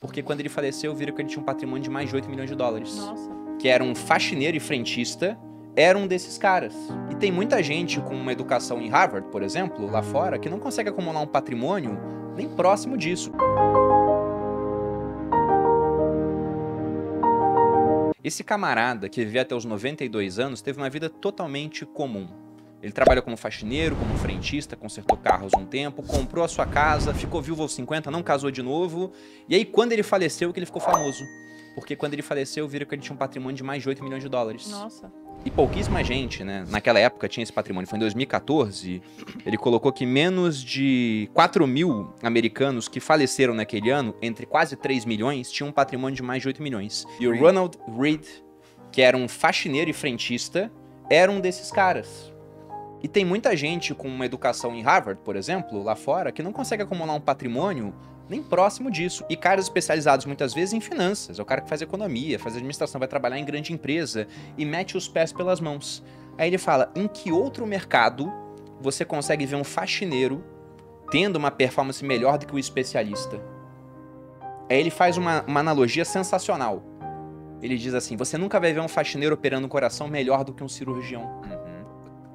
porque quando ele faleceu, viram que ele tinha um patrimônio de mais de 8 milhões de dólares. Nossa. Que era um faxineiro e frentista, era um desses caras. E tem muita gente com uma educação em Harvard, por exemplo, lá fora, que não consegue acumular um patrimônio nem próximo disso. Esse camarada, que vivia até os 92 anos, teve uma vida totalmente comum. Ele trabalhou como faxineiro, como frentista, consertou carros um tempo, comprou a sua casa, ficou viúvo aos 50, não casou de novo. E aí, quando ele faleceu, que ele ficou famoso. Porque quando ele faleceu, viram que ele tinha um patrimônio de mais de 8 milhões de dólares. Nossa. E pouquíssima gente, né? Naquela época tinha esse patrimônio. Foi em 2014, ele colocou que menos de 4 mil americanos que faleceram naquele ano, entre quase 3 milhões, tinham um patrimônio de mais de 8 milhões. E o Ronald Reed, que era um faxineiro e frentista, era um desses caras. E tem muita gente com uma educação em Harvard, por exemplo, lá fora, que não consegue acumular um patrimônio nem próximo disso. E caras especializados muitas vezes em finanças. É o cara que faz economia, faz administração, vai trabalhar em grande empresa e mete os pés pelas mãos. Aí ele fala, em que outro mercado você consegue ver um faxineiro tendo uma performance melhor do que o especialista? Aí ele faz uma analogia sensacional. Ele diz assim, você nunca vai ver um faxineiro operando o coração melhor do que um cirurgião.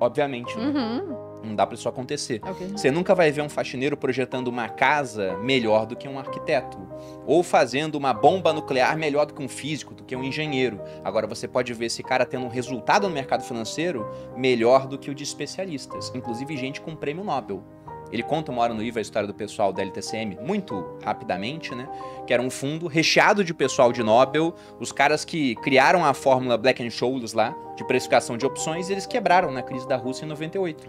Obviamente, né? Não dá pra isso acontecer. Okay. Você nunca vai ver um faxineiro projetando uma casa melhor do que um arquiteto. Ou fazendo uma bomba nuclear melhor do que um físico, do que um engenheiro. Agora, você pode ver esse cara tendo um resultado no mercado financeiro melhor do que o de especialistas. Inclusive, gente com prêmio Nobel. Ele conta uma hora no livro a história do pessoal da LTCM, muito rapidamente, né? Que era um fundo recheado de pessoal de Nobel, os caras que criaram a fórmula Black Scholes lá, de precificação de opções, eles quebraram na crise da Rússia em 98.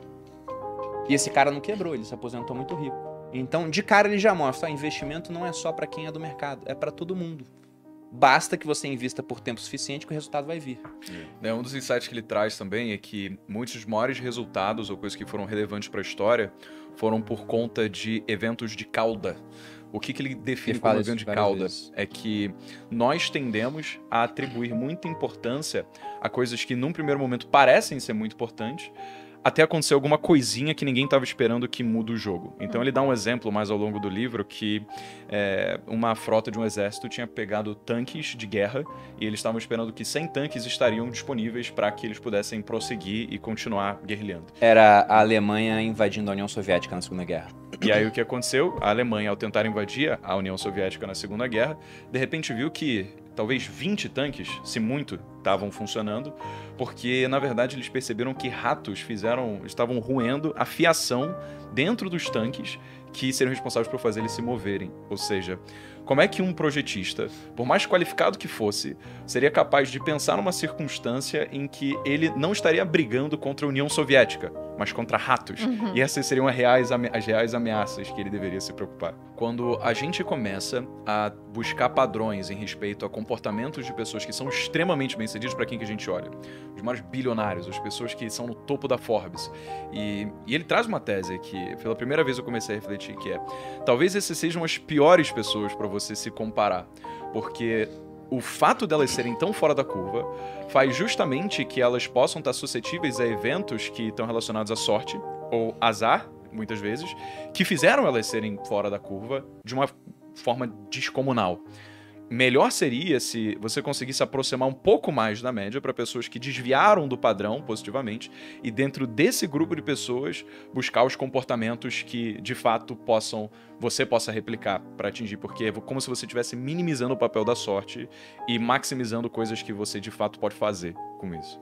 E esse cara não quebrou, ele se aposentou muito rico. Então, de cara, ele já mostra, investimento não é só para quem é do mercado, é para todo mundo. Basta que você invista por tempo suficiente que o resultado vai vir. Um dos insights que ele traz também é que muitos dos maiores resultados ou coisas que foram relevantes para a história foram por conta de eventos de cauda. O que ele define como evento de cauda? É que nós tendemos a atribuir muita importância a coisas que num primeiro momento parecem ser muito importantes, até acontecer alguma coisinha que ninguém estava esperando que muda o jogo. Então ele dá um exemplo mais ao longo do livro que uma frota de um exército tinha pegado tanques de guerra e eles estavam esperando que 100 tanques estariam disponíveis para que eles pudessem prosseguir e continuar guerrilhando. Era a Alemanha invadindo a União Soviética na Segunda Guerra. E aí o que aconteceu? A Alemanha, ao tentar invadir a União Soviética na Segunda Guerra, de repente viu que talvez 20 tanques, se muito, estavam funcionando, porque na verdade eles perceberam que ratos estavam roendo a fiação dentro dos tanques que seriam responsáveis por fazer eles se moverem. Ou seja, como é que um projetista, por mais qualificado que fosse, seria capaz de pensar numa circunstância em que ele não estaria brigando contra a União Soviética, mas contra ratos? E essas seriam as reais ameaças que ele deveria se preocupar. Quando a gente começa a buscar padrões em respeito a comportamentos de pessoas que são extremamente bem-sucedidas, para quem que a gente olha? Os maiores bilionários, as pessoas que são no topo da Forbes. E ele traz uma tese que, pela primeira vez eu comecei a refletir, que é, talvez essas sejam as piores pessoas para você se comparar, porque o fato delas serem tão fora da curva faz justamente que elas possam estar suscetíveis a eventos que estão relacionados à sorte ou azar, muitas vezes, que fizeram elas serem fora da curva de uma forma descomunal. Melhor seria se você conseguisse aproximar um pouco mais da média para pessoas que desviaram do padrão positivamente e dentro desse grupo de pessoas buscar os comportamentos que de fato você possa replicar para atingir, porque é como se você estivesse minimizando o papel da sorte e maximizando coisas que você de fato pode fazer com isso.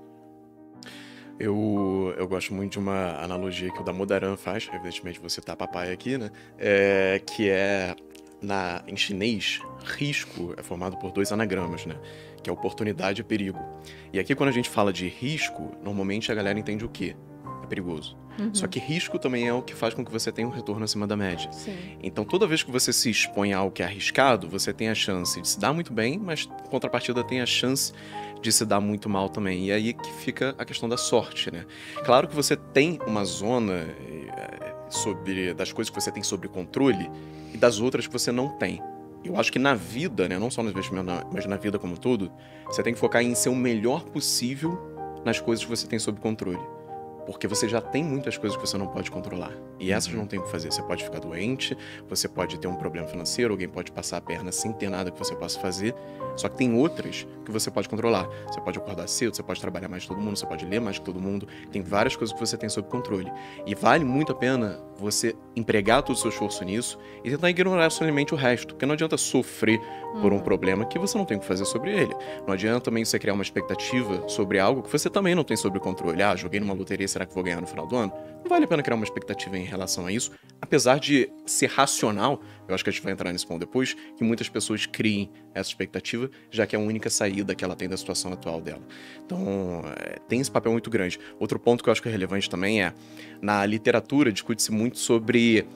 Eu gosto muito de uma analogia que o Damodaran faz, evidentemente você tá papai aqui, né? Que é... em chinês, risco é formado por 2 anagramas, né? Que é oportunidade e perigo. E aqui, quando a gente fala de risco, normalmente a galera entende o quê? É perigoso. Só que risco também é o que faz com que você tenha um retorno acima da média. Sim. Então, toda vez que você se expõe a algo que é arriscado, você tem a chance de se dar muito bem, mas, em contrapartida, tem a chance de se dar muito mal também. E aí que fica a questão da sorte, né? Claro que você tem uma zona das coisas que você tem sobre controle e das outras que você não tem. Eu acho que na vida, né, não só no investimento, mas na vida como um todo, você tem que focar em ser o melhor possível nas coisas que você tem sob controle. Porque você já tem muitas coisas que você não pode controlar. E essas não tem o que fazer. Você pode ficar doente, você pode ter um problema financeiro, alguém pode passar a perna sem ter nada que você possa fazer. Só que tem outras que você pode controlar. Você pode acordar cedo, você pode trabalhar mais que todo mundo, você pode ler mais que todo mundo. Tem várias coisas que você tem sob controle. E vale muito a pena você empregar todo o seu esforço nisso e tentar ignorar somente o resto. Porque não adianta sofrer por um problema que você não tem o que fazer sobre ele. Não adianta também você criar uma expectativa sobre algo que você também não tem sobre controle. Ah, joguei numa loteria, será que vou ganhar no final do ano? Não vale a pena criar uma expectativa em relação a isso, apesar de ser racional, eu acho que a gente vai entrar nesse ponto depois, que muitas pessoas criem essa expectativa, já que é a única saída que ela tem da situação atual dela. Então, tem esse papel muito grande. Outro ponto que eu acho que é relevante também é, na literatura discute-se muito sobre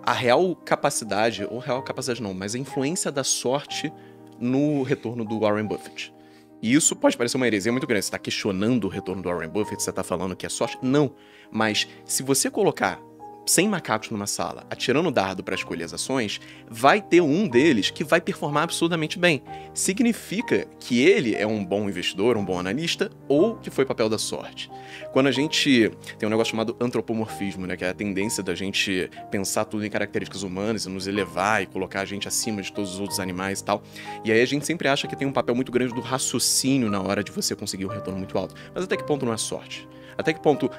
a real capacidade, ou real capacidade não, mas a influência da sorte no retorno do Warren Buffett. E isso pode parecer uma heresia muito grande. Você está questionando o retorno do Warren Buffett, você está falando que é sorte? Não. Mas se você colocar 100 macacos numa sala, atirando dardo para escolher as ações, vai ter um deles que vai performar absurdamente bem. Significa que ele é um bom investidor, um bom analista, ou que foi papel da sorte. Quando a gente tem um negócio chamado antropomorfismo, né, que é a tendência da gente pensar tudo em características humanas e nos elevar e colocar a gente acima de todos os outros animais e tal. E aí a gente sempre acha que tem um papel muito grande do raciocínio na hora de você conseguir um retorno muito alto. Mas até que ponto não é sorte? Até que ponto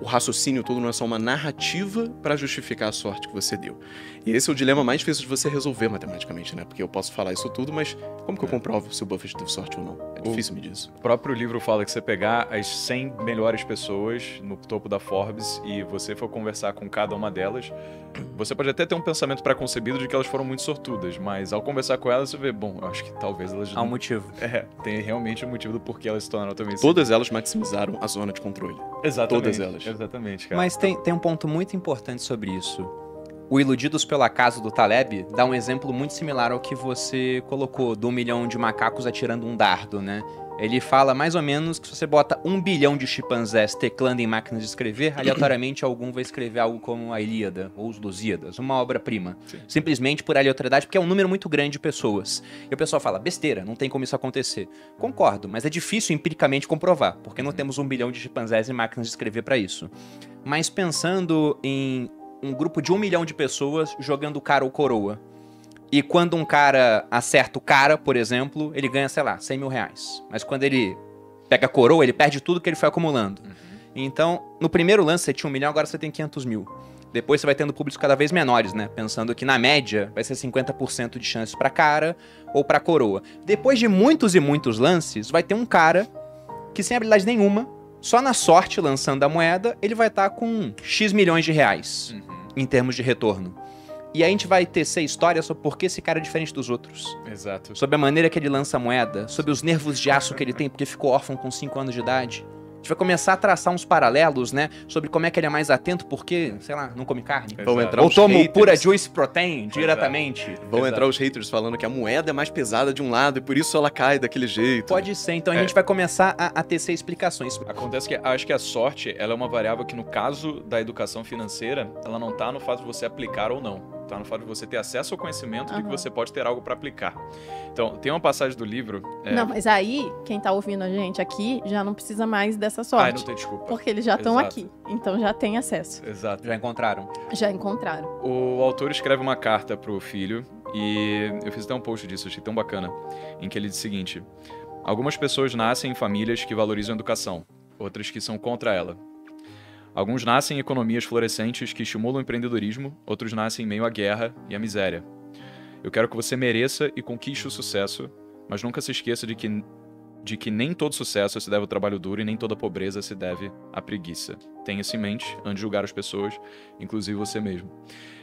o raciocínio todo não é só uma narrativa para justificar a sorte que você deu? E esse é o dilema mais difícil de você resolver matematicamente, né? Porque eu posso falar isso tudo, mas como que eu comprovo se o Buffett teve sorte ou não? É difícil medir isso. O próprio livro fala que você pegar as 100 melhores pessoas no topo da Forbes e você for conversar com cada uma delas, você pode até ter um pensamento pré-concebido de que elas foram muito sortudas, mas ao conversar com elas, você vê, bom, eu acho que talvez elas... Há um motivo. Tem realmente um motivo do porquê elas se tornaram também... Todas elas maximizaram a zona de controle. Exatamente. Todas elas. Exatamente, cara. Mas tem um ponto muito importante sobre isso. O Iludidos pelo Acaso do Taleb dá um exemplo muito similar ao que você colocou, do 1 milhão de macacos atirando um dardo, né? Ele fala mais ou menos que se você bota 1 bilhão de chimpanzés teclando em máquinas de escrever, aleatoriamente algum vai escrever algo como a Ilíada ou os Lusíadas, uma obra-prima. Simplesmente por aleatoriedade, porque é um número muito grande de pessoas. E o pessoal fala, besteira, não tem como isso acontecer. Concordo, mas é difícil empiricamente comprovar, porque não temos 1 bilhão de chimpanzés e máquinas de escrever para isso. Mas pensando em um grupo de 1 milhão de pessoas jogando cara ou coroa, e quando um cara acerta o cara, por exemplo, ele ganha, sei lá, 100 mil reais. Mas quando ele pega a coroa, ele perde tudo que ele foi acumulando. Então, no primeiro lance você tinha 1 milhão, agora você tem 500 mil. Depois você vai tendo públicos cada vez menores, né? Pensando que na média vai ser 50% de chances pra cara ou pra coroa. Depois de muitos e muitos lances, vai ter um cara que sem habilidade nenhuma, só na sorte lançando a moeda, ele vai estar com X milhões de reais em termos de retorno. E aí a gente vai tecer história sobre por que esse cara é diferente dos outros. Exato. Sobre a maneira que ele lança a moeda, sobre os nervos de aço que ele tem porque ficou órfão com 5 anos de idade. A gente vai começar a traçar uns paralelos, né? Sobre como é que ele é mais atento porque, sei lá, não come carne. Vão entrar Ou os toma haters. pura juice protein diretamente. Vão entrar os haters falando que a moeda é mais pesada de um lado e por isso ela cai daquele jeito. Pode ser, então a gente vai começar a tecer explicações. Acontece que acho que a sorte, ela é uma variável que no caso da educação financeira, ela não tá no fato de você aplicar ou não. Tá no fato de você ter acesso ao conhecimento de que você pode ter algo para aplicar. Então, tem uma passagem do livro... Não, mas aí, quem tá ouvindo a gente aqui já não precisa mais dessa sorte. Ai, não tem desculpa. Porque eles já estão Exato. aqui, então já tem acesso. Exato. Já encontraram? Já encontraram. O autor escreve uma carta pro filho e eu fiz até um post disso, achei tão bacana, em que ele diz o seguinte: algumas pessoas nascem em famílias que valorizam a educação, outras que são contra ela. Alguns nascem em economias florescentes que estimulam o empreendedorismo, outros nascem em meio à guerra e à miséria. Eu quero que você mereça e conquiste o sucesso, mas nunca se esqueça de que nem todo sucesso se deve ao trabalho duro e nem toda pobreza se deve à preguiça. Tenha isso em mente antes de julgar as pessoas, inclusive você mesmo.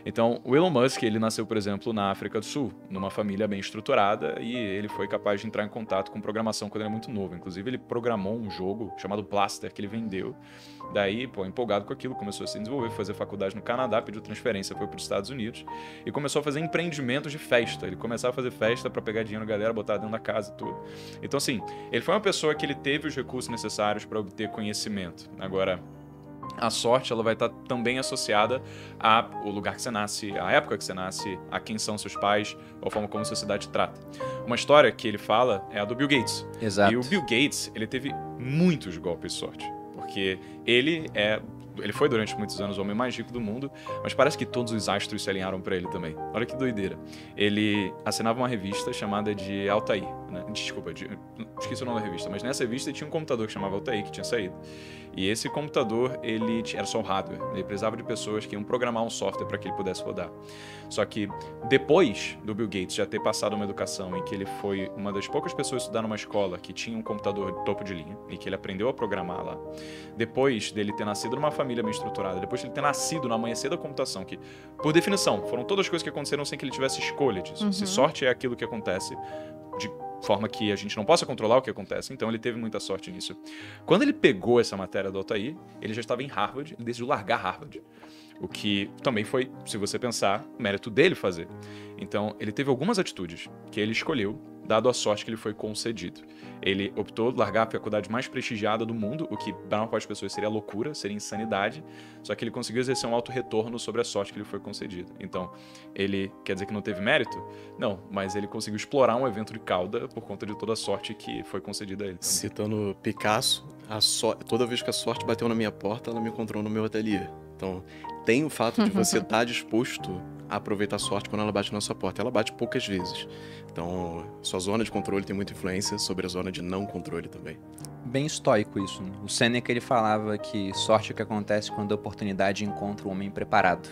Então, o Elon Musk, ele nasceu, por exemplo, na África do Sul, numa família bem estruturada, e ele foi capaz de entrar em contato com programação quando ele era muito novo. Inclusive, ele programou um jogo chamado Blaster, que ele vendeu. Daí, empolgado com aquilo, começou a se desenvolver, fazer faculdade no Canadá, pediu transferência, foi para os Estados Unidos, e começou a fazer empreendimentos de festa. Ele começava a fazer festa para pegar dinheiro da galera, botar dentro da casa e tudo. Então, assim, ele foi uma pessoa que ele teve os recursos necessários para obter conhecimento. Agora, a sorte, ela vai estar também associada ao lugar que você nasce, à época que você nasce, a quem são seus pais, ou a forma como a sociedade te trata. Uma história que ele fala é a do Bill Gates. Exato. E o Bill Gates, ele teve muitos golpes de sorte. porque ele foi durante muitos anos o homem mais rico do mundo, mas parece que todos os astros se alinharam para ele também. Olha que doideira. Ele assinava uma revista chamada de Altair, né? Desculpa, esqueci o nome da revista, mas nessa revista tinha um computador que chamava Altair, que tinha saído. E esse computador, era só um hardware. Ele precisava de pessoas que iam programar um software para que ele pudesse rodar. Só que depois do Bill Gates já ter passado uma educação em que ele foi uma das poucas pessoas a estudar numa escola que tinha um computador de topo de linha e que ele aprendeu a programar lá, depois dele ter nascido numa família bem estruturada, depois de ele ter nascido no amanhecer da computação, que, por definição, foram todas as coisas que aconteceram sem que ele tivesse escolha disso. Se sorte é aquilo que acontece de forma que a gente não possa controlar o que acontece, então ele teve muita sorte nisso. Quando ele pegou essa matéria do Altair, ele já estava em Harvard, ele decidiu largar Harvard. O que também foi, se você pensar, mérito dele fazer. Então, ele teve algumas atitudes que ele escolheu, dado a sorte que lhe foi concedido. Ele optou largar a faculdade mais prestigiada do mundo, o que para uma parte das pessoas seria loucura, seria insanidade, só que ele conseguiu exercer um alto retorno sobre a sorte que lhe foi concedida. Então, ele quer dizer que não teve mérito? Não, mas ele conseguiu explorar um evento de cauda por conta de toda a sorte que foi concedida a ele. Citando Picasso, toda vez que a sorte bateu na minha porta, ela me encontrou no meu ateliê. Então, tem o fato de você estar disposto a aproveitar a sorte quando ela bate na sua porta. Ela bate poucas vezes. Então, sua zona de controle tem muita influência sobre a zona de não controle também. Bem estoico isso, né? O Sêneca, ele falava que sorte é o que acontece quando a oportunidade encontra o homem preparado.